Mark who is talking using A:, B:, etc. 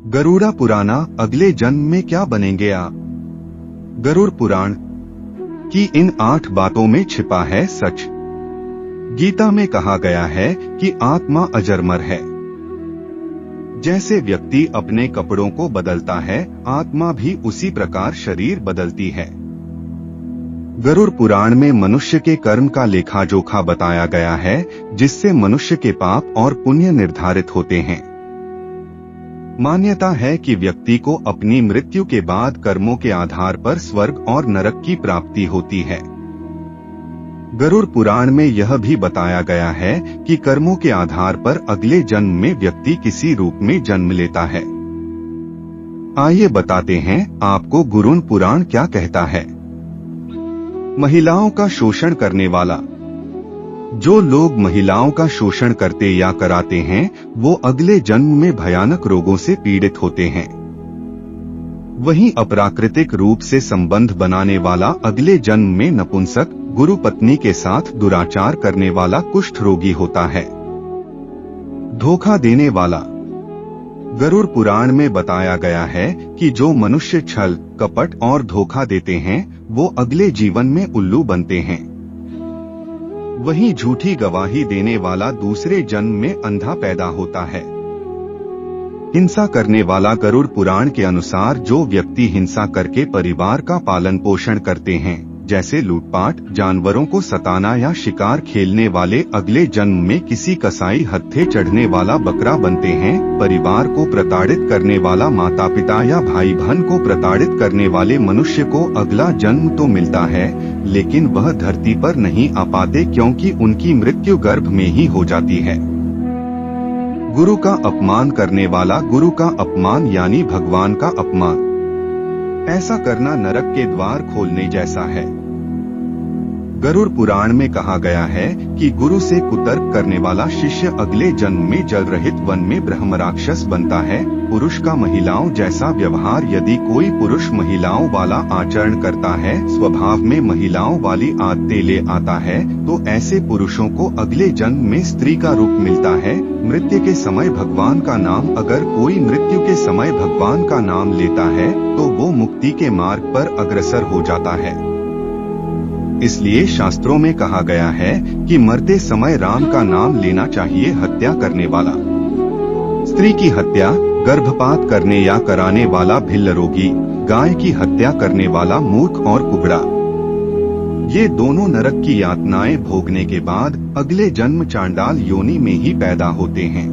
A: गरुड़ा पुराना, अगले जन्म में क्या बनेंगे आप। गरुड़ पुराण की इन 8 बातों में छिपा है सच। गीता में कहा गया है कि आत्मा अजरमर है। जैसे व्यक्ति अपने कपड़ों को बदलता है, आत्मा भी उसी प्रकार शरीर बदलती है। गरुड़ पुराण में मनुष्य के कर्म का लेखा जोखा बताया गया है, जिससे मनुष्य के पाप और पुण्य निर्धारित होते हैं। मान्यता है कि व्यक्ति को अपनी मृत्यु के बाद कर्मों के आधार पर स्वर्ग और नरक की प्राप्ति होती है। गरुड़ पुराण में यह भी बताया गया है कि कर्मों के आधार पर अगले जन्म में व्यक्ति किसी रूप में जन्म लेता है। आइए बताते हैं आपको गरुड़ पुराण क्या कहता है। महिलाओं का शोषण करने वाला। जो लोग महिलाओं का शोषण करते या कराते हैं, वो अगले जन्म में भयानक रोगों से पीड़ित होते हैं। वहीं अप्राकृतिक रूप से संबंध बनाने वाला अगले जन्म में नपुंसक, गुरु पत्नी के साथ दुराचार करने वाला कुष्ठ रोगी होता है। धोखा देने वाला। गरुड़ पुराण में बताया गया है कि जो मनुष्य छल, कपट और धोखा देते हैं, वो अगले जीवन में उल्लू बनते हैं। वहीं झूठी गवाही देने वाला दूसरे जन्म में अंधा पैदा होता है। हिंसा करने वाला। गरुड़ पुराण के अनुसार जो व्यक्ति हिंसा करके परिवार का पालन पोषण करते हैं, जैसे लूटपाट, जानवरों को सताना या शिकार खेलने वाले, अगले जन्म में किसी कसाई हत्थे चढ़ने वाला बकरा बनते हैं। परिवार को प्रताड़ित करने वाला। माता पिता या भाई बहन को प्रताड़ित करने वाले मनुष्य को अगला जन्म तो मिलता है, लेकिन वह धरती पर नहीं आ पाते, क्योंकि उनकी मृत्यु गर्भ में ही हो जाती है। गुरु का अपमान करने वाला। गुरु का अपमान यानी भगवान का अपमान। ऐसा करना नरक के द्वार खोलने जैसा है। गरुड़ पुराण में कहा गया है कि गुरु से कुतर्क करने वाला शिष्य अगले जन्म में जल रहित वन में ब्रह्म राक्षस बनता है। पुरुष का महिलाओं जैसा व्यवहार। यदि कोई पुरुष महिलाओं वाला आचरण करता है, स्वभाव में महिलाओं वाली आदतें ले आता है, तो ऐसे पुरुषों को अगले जन्म में स्त्री का रूप मिलता है। मृत्यु के समय भगवान का नाम। अगर कोई मृत्यु के समय भगवान का नाम लेता है, तो वो मुक्ति के मार्ग पर अग्रसर हो जाता है। इसलिए शास्त्रों में कहा गया है कि मरते समय राम का नाम लेना चाहिए। हत्या करने वाला। स्त्री की हत्या, गर्भपात करने या कराने वाला भिल्ल रोगी, गाय की हत्या करने वाला मूर्ख और कुबड़ा, ये दोनों नरक की यातनाएं भोगने के बाद अगले जन्म चांडाल योनि में ही पैदा होते हैं।